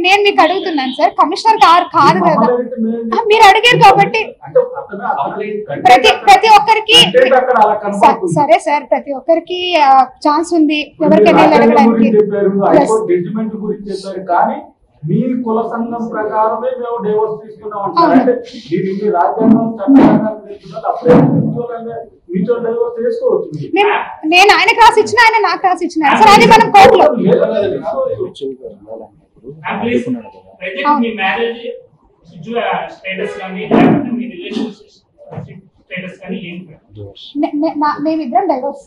నేను మీకు అడుగుతున్నాను సార్, కమిషనర్ గారు కాదు కదా, మీరు అడిగారు కాబట్టి ప్రతి ఒక్కరికి సరే సార్, ప్రతి ఒక్కరికి ఛాన్స్ ఉంది ఎవరికైనా అడగడానికి. మీ కుల సంఘం ప్రకారమే మేము డైవర్స్ తీసుకున్నాం అంటారు. అంటే దీనికి రాజ్యాంగం డైవర్స్ చేసుకోవచ్చు. నేను ఆయనకు రాసి ఇచ్చిన, ఆయన నాకు రాసి ఇచ్చిన సార్, అది మనం కోర్టులో మేమిద్దరం డైవర్స్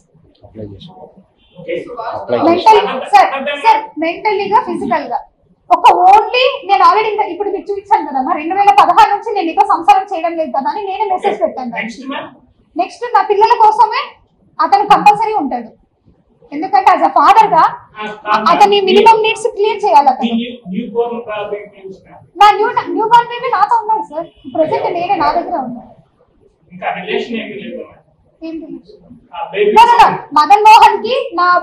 మెంటల్లీగా ఫిజికల్ గా ఒక ఓన్లీ నేను ఆల్రెడీ ఇప్పుడు మీకు చూపించాను కదా, 2016 నుంచి నేను నీతో సంసారం చేయడం లేదు కదా అని నేనే మెసేజ్ పెట్టాను. నెక్స్ట్ నా పిల్లల కోసమే అతను కంపల్సరీ ఉంటాడు, ఎందుకంటే యాజ్ అ ఫాదర్ గా అతని మినిమం నీడ్స్ క్లియర్ చేయాలి. అతను నా న్యూ బార్న్ బేబీ నాతో ఉన్నాడు సార్, ప్రెసెంట్ నేనే నా దగ్గర ఉన్నాను. మదన్ మోహన్ కి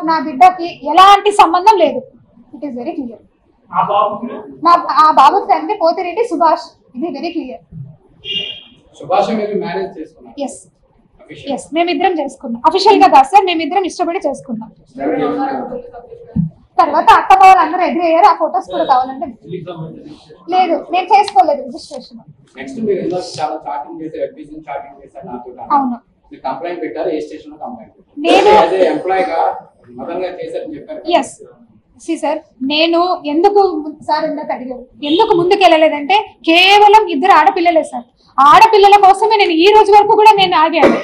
నా బిడ్డకి ఎలాంటి సంబంధం లేదు. It is very clear. ఆ బాబు తండ్రి పోతిరెడ్డి సుభాష్, ఇది వెరీ క్లియర్. ఎస్ మేమిద్దరం చేసుకున్నాం, అఫీషియల్ గా కాదు సార్, మేమిద్దరం ఇష్టపడి చేసుకున్నాం. తర్వాత అత్త వాళ్ళందరూ ఎగ్రీ అయ్యారు. ఆ ఫొటోస్ కూడా కావాలంటే లేదు, నేను చేసుకోలేదు రిజిస్ట్రేషన్. అవును, సార్ నేను ఎందుకు సార్ ఇందాక అడిగారు ఎందుకు ముందుకు వెళ్ళలేదంటే కేవలం ఇద్దరు ఆడపిల్లలే సార్. ఆడపిల్లల కోసమే నేను ఈ రోజు వరకు కూడా నేను ఆగాను.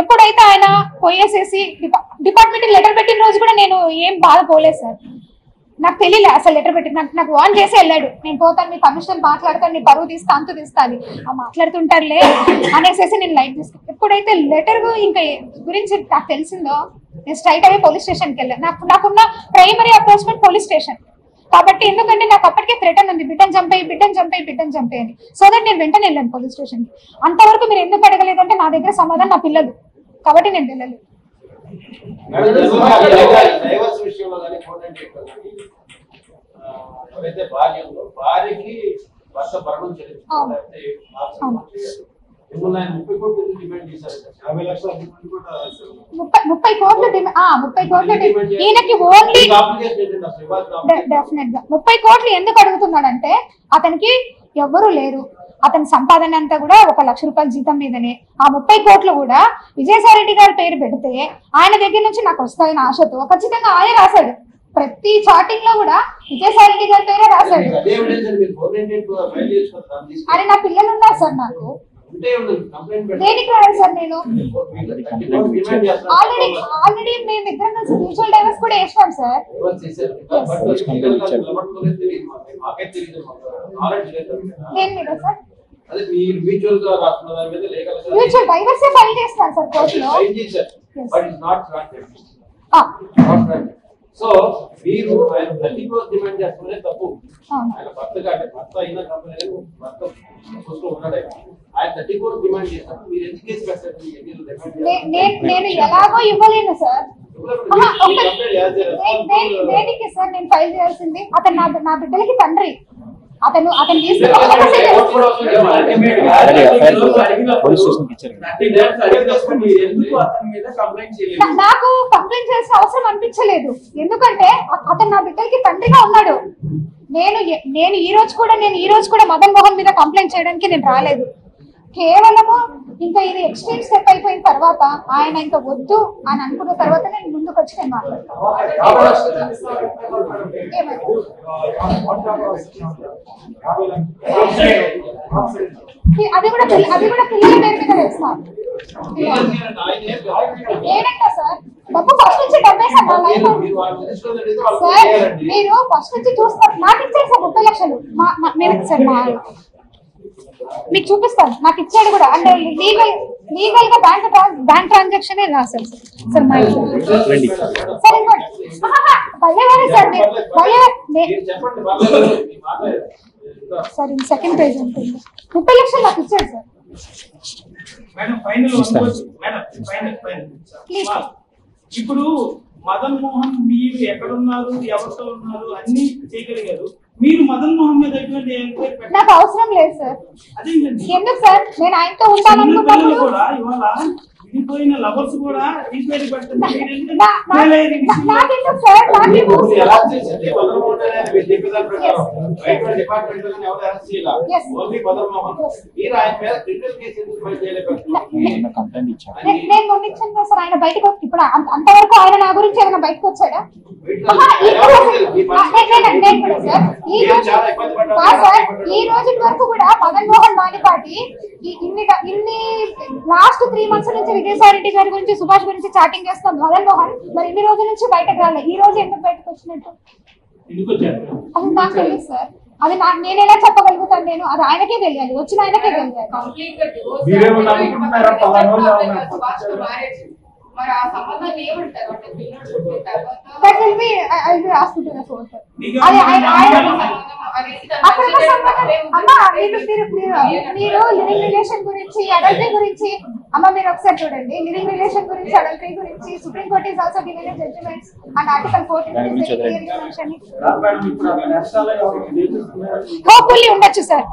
ఎప్పుడైతే ఆయన పోయేసేసి డిపార్ట్మెంట్ లెటర్ పెట్టిన రోజు కూడా నేను ఏం బాధ పోలేదు సార్. నాకు తెలియలే అసలు లెటర్ పెట్టి, నాకు వార్న్ చేసి వెళ్ళాడు, నేను పోతాను మీ కమిషన్ మాట్లాడతాను, నీ పరువు తీస్తా అంతు తీస్తా అని. మాట్లాడుతుంటారులే అనేసి నేను లైట్ తీసుకున్నాను. ఎప్పుడైతే లెటర్ ఇంకా గురించి నాకు తెలిసిందో నేను స్ట్రైట్ అవే పోలీస్ స్టేషన్కి వెళ్ళాను. నాకున్న ప్రైమరీ అప్రోచ్మెంట్ పోలీస్ స్టేషన్ కాబట్టి, ఎందుకంటే నాకు అప్పటికే థ్రెటన్ ఉంది, బిడ్డను చంపే అని. సో దట్ నేను వెంటనే వెళ్ళాను పోలీస్ స్టేషన్కి. అంతవరకు మీరు ఎందుకు అడగలేదంటే నా దగ్గర సమాధానం నా పిల్లలు కాబట్టి నేను వెళ్ళలేదు. భార్యకి భర్త భరణం చెల్లించుకోవాలంటే 30 కోట్లు డిమాండ్ చేశారు. 50 లక్షల డిమాండ్ కూడా 30 కోట్లు ఈయనకి ఓన్లీ డెఫినెట్ గా 30 కోట్లు ఎందుకు అడుగుతున్నాడంటే అతనికి ఎవ్వరూ లేరు. అతని సంపాదన అంతా కూడా 1 లక్ష రూపాయల జీతం మీదనే. ఆ 30 కోట్లు కూడా విజయసాయి రెడ్డి గారి పేరు పెడితే ఆయన దగ్గర నుంచి నాకు వస్తాయని ఆశతో ఖచ్చితంగా ఆయన రాశాడు. ప్రతి చాటింగ్ లో కూడా విజయసాయి రెడ్డి గారి పేరే రాశాడు. అరే నా పిల్లలు ఉన్నారు సార్, నాకు దేనికి రాయాలి సార్? నేను ఆల్రెడీ మేమిద్దరం కలిసి మ్యూచువల్ డైవర్స్ కూడా వేసినాం సార్. దేని మీద సార్? మ్యూచువల్ డైవర్స్ ఫైల్ చేస్తాను సార్ కోర్టులో. సో మీరు ఆయన 30 కోట్లు డిమాండ్ చేస్తున్నదే తప్పు. ఆయన భర్తగా అంటే భర్త అయిన కంపెనీ భర్త ఉన్నాడు, ఆయన 30 కోట్లు డిమాండ్ చేస్తారు. మీరు ఎందుకు కేసు పెట్టారు? నేను ఎలాగో ఇవ్వలేను సార్. దేనికి సార్ నేను ఫైల్ చేయాల్సింది? అతను నా బిడ్డలకి తండ్రి. అతను నాకు కంప్లైంట్ చేసిన అవసరం అనిపించలేదు, ఎందుకంటే అతను నా బిడ్డలకి తండ్రిగా ఉన్నాడు. నేను ఈ రోజు కూడా మదన్ మోహన్ మీద కంప్లైంట్ చేయడానికి నేను రాలేదు. కేవలము ఇంకా ఇది ఎక్స్ట్రీమ్ స్టెప్ అయిపోయిన తర్వాత ఆయన ఇంకా వద్దు అని అనుకున్న తర్వాత నేను ముందుకు వచ్చి నేను మాట్లాడతాను. అది కూడా పిల్లల పేరు మీద వేస్తాను. ఏడంట సార్ డబ్బు ఫస్ట్ నుంచి డబ్బే సార్ నా లైఫ్. సార్ మీరు ఫస్ట్ నుంచి చూస్తారు, నాకు ఇచ్చారు సార్ 30 లక్షలు. నేను సార్ మీకు చూపిస్తాను, నాకు ఇచ్చాడు కూడా. అంటే లీగల్ గా బ్యాంక్ ట్రాన్సాక్షన్ రాశారు సార్ మా సార్. భలేవారే సార్ సార్ సెకండ్ పేజ్ ఉంటుంది. 30 లక్షలు నాకు ఇచ్చాడు సార్. ఇప్పుడు మదన్ మోహన్ మీరు ఎక్కడున్నారు, ఎవరితో ఉన్నారు అన్ని చేయగలిగారు. మీరు మదన్ మోహన్ మీద నాకు అవసరం లేదు సార్. అదేంటండి ఎందుకు సార్? నేను ఆయనతో ఉంటాననుకున్నప్పుడు కూడా ఇవాళ విడిపోయిన లవర్స్ కూడా తీసివేసి పెడుతున్నారు. నాకెందుకు సార్? నాకేమో ఎలా చేసింది మదన్ మోహన్ అనేది మీరు చెప్పేదాని ప్రకారం రైట్ డిపార్ట్మెంట్ లో ఎవరు అరెస్ట్ చేయాలి? ఓన్లీ మదన్ మోహన్. మీరు ఆయన మీద క్రిమినల్ కేసు ఎందుకు ఫైల్ చేయలేకపోతున్నారు? నేను మొన్న ఇచ్చాను సార్. ఆయన బయటకు ఇప్పుడు అంతవరకు ఆయన నా గురించి ఏమైనా బయటకు వచ్చాడా? ఈ రోజు వరకు కూడా మదన్ మోహన్ మానిపాటి ఇన్ని లాస్ట్ 3 months నుంచి విజయసాయిరెడ్డి గారి గురించి, సుభాష్ గురించి చాటింగ్ చేస్తాం మదన్ మోహన్. మరి ఇన్ని రోజుల నుంచి బయటకు రాలేదు. ఈ రోజు ఎందుకు బయటకు వచ్చినట్టు అది నాకు తెలియదు సార్. అది నేను ఎలా చెప్పగలుగుతాను? నేను అది ఆయనకే తెలియాలి, వచ్చిన ఆయనకే తెలియాలి. మరి ఆ సంబంధాన్ని ఏమంటారు? అంటే పిల్లలు పుట్టిన తర్వాత that will be I will ask you to the source. అది అక్కడ అమ్మా మీరు లివింగ్ రిలేషన్ గురించి, అడల్టరీ గురించి అమ్మ మీరు ఒకసారి చూడండి. లివింగ్ రిలేషన్ గురించి, అడల్టరీ గురించి supreme court is also given a judgements and article 14 hopefully ఉండొచ్చు సార్.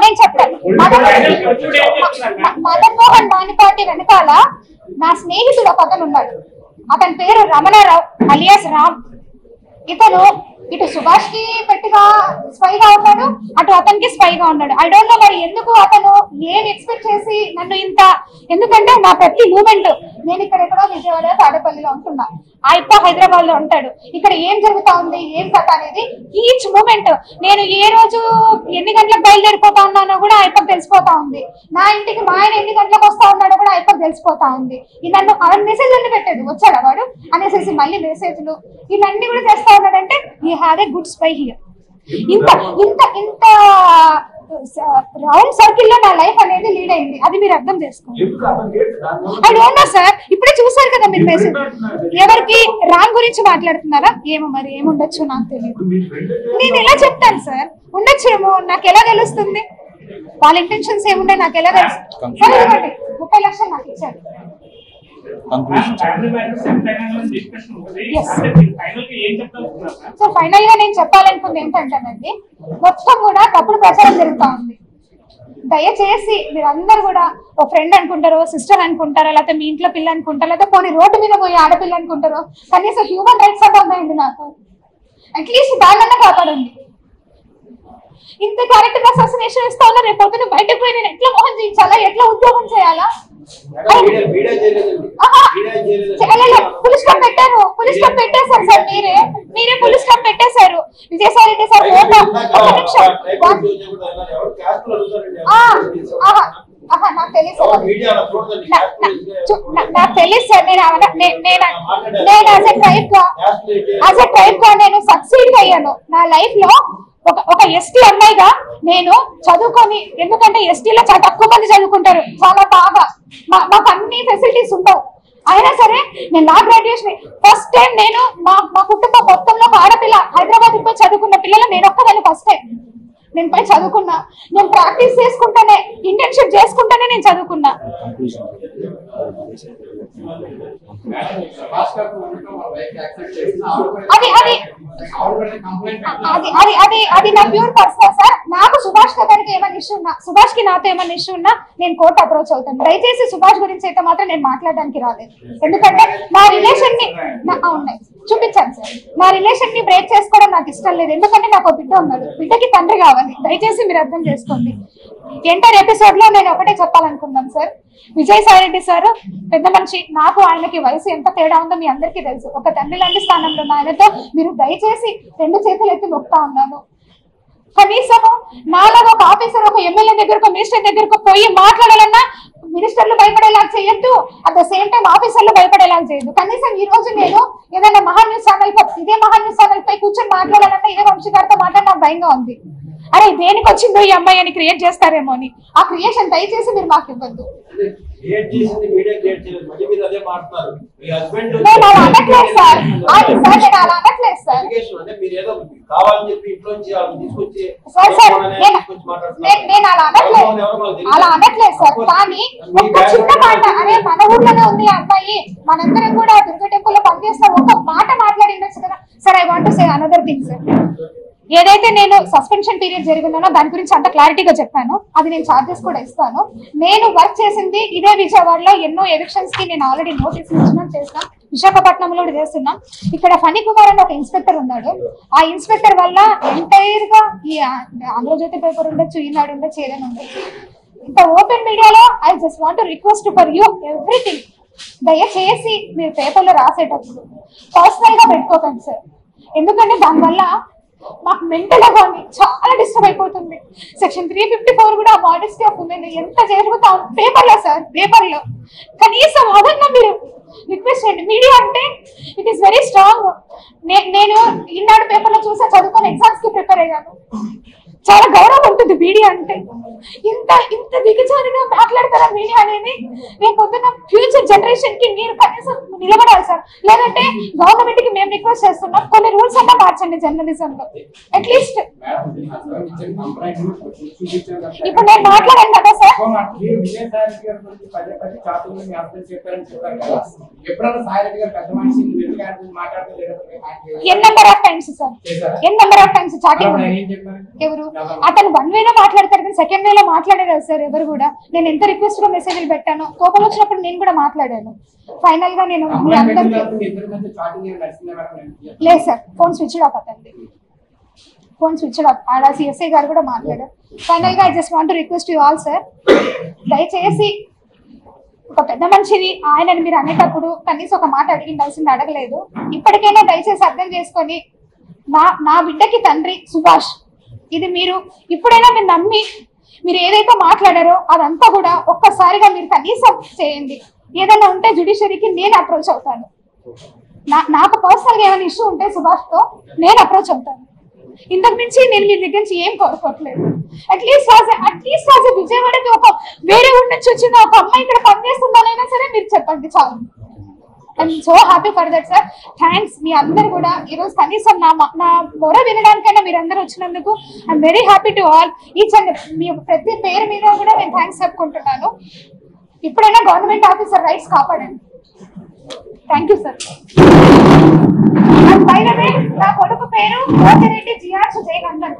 నేను చెప్తాను. మదన్ మోహన్ మానిపాటి వెనకాల నా స్నేహితుడు ఒక అతను ఉన్నాడు. అతని పేరు రమణారావు అలియాస్ రామ్. ఇతను ఇటు సుభాష్ కి పెట్టిగా స్పైగా ఉన్నాడు, అటు అతనికి స్పైగా ఉన్నాడు. ఐ డోంట్ నో మరి ఎందుకు అతను ఏం ఎక్స్పెక్ట్ చేసి నన్ను ఇంత, ఎందుకంటే నా ప్రతి మూమెంట్ నేను ఇక్కడ ఎక్కడో విజయవాడ తాడేపల్లిలో ఉంటున్నా, ఆయప్ప హైదరాబాద్ లో ఉంటాడు. ఇక్కడ ఏం జరుగుతా ఉంది, ఏం కథ అనేది ఈచ్ మూమెంట్ నేను ఏ రోజు ఎన్ని గంటలకు బయలుదేరిపోతా ఉన్నానో కూడా ఆయప్పకు తెలిసిపోతా ఉంది. నా ఇంటికి మా ఆయన ఎన్ని గంటలకు వస్తా ఉన్నాడో కూడా ఆయప్పకు తెలిసిపోతా ఉంది. నన్ను అవన్నీ మెసేజ్ అన్ని పెట్టేది, వచ్చాడు వాడు అనేసి మళ్ళీ మెసేజ్లు ఇవన్నీ కూడా చేస్తా ఉన్నాడంటే ఈ have a good spy here. ఇంత ఇంత ఇంత రౌండ్ సర్కిల్ లో నా లైఫ్ అనేది లీడ్ అయింది. అది మీరు అర్థం చేసుకోండి. I don't know sir. ఇప్పుడే చూసారు కదా మీరు మెసేజ్. ఎవరికి రామ్ గురించి మాట్లాడుతున్నారా ఏమో, మరి ఏముండొచ్చు నాకు తెలియదు. నేను ఎలా చెప్తాను సార్? ఉండొచ్చేమో, నాకు ఎలా తెలుస్తుంది? వాళ్ళ ఇంటెన్షన్స్ ఏముండే నాకు ఎలా తెలుస్తుంది? సరే ఇవ్వండి, 30 లక్షలు నాకు ఇచ్చారు. సో ఫైనల్ గా నేను చెప్పాలనుకుంది ఏంటంటేనండి, మొత్తం కూడా తప్పుడు ప్రచారం జరుగుతా ఉంది. దయచేసి మీరందరూ కూడా ఒక ఫ్రెండ్ అనుకుంటారో, సిస్టర్ అనుకుంటారో, లేకపోతే మీ ఇంట్లో పిల్ల అనుకుంటారో, లేకపోతే పోనీ రోడ్డు మీద పోయి ఆడపిల్ల అనుకుంటారో, కనీసం హ్యూమన్ రైట్స్ అంటే ఉన్నాయండి నాకు. అట్లీస్ట్ దానికన్నా కాపాడండి. ఇంత క్యారెక్టర్ అసాసినేషన్ ఇస్తా ఉన్నా, రేపు పొద్దున బయటకు పోయి నేను ఎట్లా మోహన్ చేయించాలా, ఎట్లా ఉద్యోగం చేయాలా? పులి స్టాప్ పెట్టారు, పులి స్టాప్ పెట్టేశారు సార్. మీరే పులి స్టాప్ పెట్టేశారు. విజయసాయిరెడ్డి సార్ ఫోటో ఒక నిమిషం నాకు తెలియదు సార్. నేను యాజ్ ఎ ట్రైబ్ గా నేను సక్సీడ్ అయ్యాను నా లైఫ్ లో. ఒక ఎస్టీ అమ్మాయిగా నేను చదువుకొని, ఎందుకంటే ఎస్టీలో చాలా తక్కువ మంది చదువుకుంటారు, చాలా బాగా మాకు అన్ని ఫెసిలిటీస్ ఉండవు. అయినా సరే నేను నా గ్రాడ్యుయేషన్ ఫస్ట్ టైం నేను మా కుటుంబం మొత్తంలో ఆడపిల్ల హైదరాబాద్ పోయి చదువుకున్న పిల్లలు నేను ఒక్కదాన్ని ఫస్ట్ టైం నేను పోయి చదువుకున్నా. నేను ప్రాక్టీస్ చేసుకుంటానే, ఇంటర్న్షిప్ చేసుకుంటానే నేను చదువుకున్నా. అది నా ప్యూర్ పర్సనల్ సార్. నాకు సుభాష్ గారికి ఏమైనా ఇష్యూ ఉన్నా, సుభాష్ కి నాతో ఏమైనా ఇష్యూ ఉన్నా నేను కోర్టు అప్రోచ్ అవుతాను. దయచేసి సుభాష్ గురించి అయితే మాత్రం నేను మాట్లాడడానికి రాలేదు. ఎందుకంటే నా రిలేషన్ ని ఉన్నాయి చూపించాను సార్. నా రిలేషన్ ని బ్రేక్ చేసుకోవడం నాకు ఇష్టం లేదు. ఎందుకంటే నాకు ఒక బిడ్డ ఉన్నాడు, బిడ్డకి తండ్రి కావాలి. దయచేసి మీరు అర్థం చేసుకోండి. ఎంటర్ ఎపిసోడ్ లో నేను ఒకటే చెప్పాలనుకున్నాను సార్. విజయసాయిరెడ్డి సార్ పెద్ద మనిషి, నాకు ఆయనకి వయసు ఎంత తేడా ఉందో మీ అందరికీ తెలుసు. ఒక తండ్రి లాంటి స్థానంలో ఉన్న ఆయనతో మీరు దయచేసి 2 చేతులు ఎత్తి మొక్తా ఉన్నాను. కనీసము నాలాగా ఒక ఆఫీసర్ ఒక ఎమ్మెల్యే దగ్గరకు, మినిస్టర్ దగ్గరకు పోయి మాట్లాడాలన్నా మినిస్టర్లు భయపడేలా చేయొద్దు, అట్ ద సేమ్ టైం ఆఫీసర్లు భయపడేలా చేయొద్దు. కనీసం ఈ రోజు నేను ఏదైనా మహా న్యూస్ ఛానల్ ఇదే మహా న్యూస్ ఛానల్ పై కూర్చొని మాట్లాడాలన్నా ఇదే వంశీ గారితో మాట్లాడి నాకు భయంగా ఉంది. అరే దేనికి వచ్చిందో ఈ అమ్మాయి అని క్రియేట్ చేస్తారేమో అని. ఆ క్రియేషన్ దయచేసి మీరు మాకు ఇవ్వద్దు. నేను అలా అనట్లేదు సార్, అది సార్ నేను అలా అనట్లేదు సార్. Allegation అంటే మీరు ఏదో కావాలని చెప్పి ఇంట్లో నుంచి వాళ్ళని తీసుకొచ్చి సార్ సార్ తీసుకొచ్చి మాట్లాడుతున్నారు. నేను అలా అనట్లేదు సార్. కానీ ఒక్క చిన్న మాట, అరే మన ఊర్లోనే ఉంది ఆ అబ్బాయి, మనందరం కూడా దుర్గ టెంపుల్ లో పనిచేస్తాం, ఒక మాట మాట్లాడి ఉండొచ్చు కదా sir. I want to say another thing sir. ఏదైతే నేను సస్పెన్షన్ పీరియడ్ జరిగిందో దాని గురించి అంత క్లారిటీగా చెప్పాను. అది నేను చార్జెస్ కూడా ఇస్తాను. నేను వర్క్ చేసింది ఇదే విజయవాడలో, ఎన్నో ఎవిక్షన్స్ కి నేను ఆల్రెడీ నోటీస్ చేసినాం. విశాఖపట్నంలో కూడా చేస్తున్నాం. ఇక్కడ ఫణి కుమార్ అని ఒక ఇన్స్పెక్టర్ ఉన్నాడు. ఆ ఇన్స్పెక్టర్ వల్ల ఎంటైర్ గా ఈ ఆంధ్రజ్యోతి పేపర్ ఉండొచ్చు, ఈనాడు ఉండొచ్చు, ఏదైనా ఉండొచ్చు, ఇంత ఓపెన్ మీడియాలో I just want to request for you everything. దయచేసి మీరు పేపర్లో రాసేటప్పుడు పర్సనల్ గా పెట్టుకోకండి సార్. ఎందుకంటే దానివల్ల మాకు మెంటల్ గా చాలా డిస్టర్బ్ అయిపోతుంది. సెక్షన్ 354 కూడా మోడెస్టీ ఆఫ్ ఉమెన్ ఎంత జరుగుతాం పేపర్లో సార్. పేపర్లో కనీసం అదన్నా మీరు రిక్వెస్ట్ చేయండి. మీడియా అంటే ఇట్ ఈస్ వెరీ స్ట్రాంగ్. నేను ఈనాడు పేపర్లో చూసా, చదువుకొని ఎగ్జామ్స్ కి ప్రిపేర్ అయ్యాను. చాలా గౌరవం ఉంటుంది మీడియా అంటే. ఇంత దిగజారుగా మాట్లాడతారా మీడియా అనేది? రేపు పొద్దున్న ఫ్యూచర్ జనరేషన్ కి మీరు కనీసం నిలబడాలి సార్. లేదంటే గవర్నమెంట్ కి మేము రిక్వెస్ట్ చేస్తున్నాం, కొన్ని రూల్స్ అన్నా మార్చండి జర్నలిజం లో అట్లీస్ట్. ఇప్పుడు నేను మాట్లాడాను కదా sir. N number of times sir, N number of times chatting. ఎవరు అతను వన్ వేలో మాట్లాడతారు కానీ సెకండ్ వేలో మాట్లాడారు సార్ ఎవరు కూడా. నేను ఎంత రిక్వెస్ట్ గా మెసేజ్లు పెట్టాను, కోపం వచ్చినప్పుడు నేను కూడా మాట్లాడాను. ఫైనల్ గా నేను మీ అందరికీ లేదు సార్, ఫోన్ స్విచ్ ఆఫ్ అవుతుంది, ఫోన్ స్విచ్ ఆఫ్. ఆడ సిఎస్ఐ గారు కూడా మాట్లాడారు. ఫైనల్ గా I just want to request you all sir, దయచేసి ఒక పెద్ద మనిషిని ఆయనని మీరు అనేటప్పుడు కనీసం ఒక మాట అడిగిండాల్సింది అడగలేదు. ఇప్పటికైనా దయచేసి అర్థం చేసుకొని నా బిడ్డకి తండ్రి సుభాష్, ఇది మీరు ఇప్పుడైనా మీరు నమ్మి మీరు ఏదైతే మాట్లాడారో అదంతా కూడా ఒక్కసారిగా మీరు కనీసం చేయండి. ఏదైనా ఉంటే జ్యుడిషియరీకి నేను అప్రోచ్ అవుతాను. నాకు పర్సనల్ గా ఏమైనా ఇష్యూ ఉంటే సుభాష్ తో నేను అప్రోచ్ అవుతాను. ఇంతకు మించి నేను మీ దగ్గర నుంచి ఏం కోరుకోవట్లేదు. అట్లీస్ట్ విజయవాడకి ఒక వేరే ఊరి నుంచి వచ్చిన ఒక అమ్మాయి ఇక్కడ పనిచేస్తుందనైనా సరే మీరు చెప్పండి చాలు. I'm so happy for that sir. Thanks మీ అందరు కూడా ఈరోజు కనీసం నా మొర వినడానికైనా మీరు అందరూ వచ్చినందుకు I'm very happy to all. Each and మీ ప్రతి పేరు మీద కూడా నేను థ్యాంక్స్ చెప్పుకుంటున్నాను. ఇప్పుడైనా గవర్నమెంట్ ఆఫీసర్ రైట్స్ కాపాడండి. Thank you sir. By the way నా కొడుకు పేరు కోటిరెడ్డి జిఆర్ జయనందన్.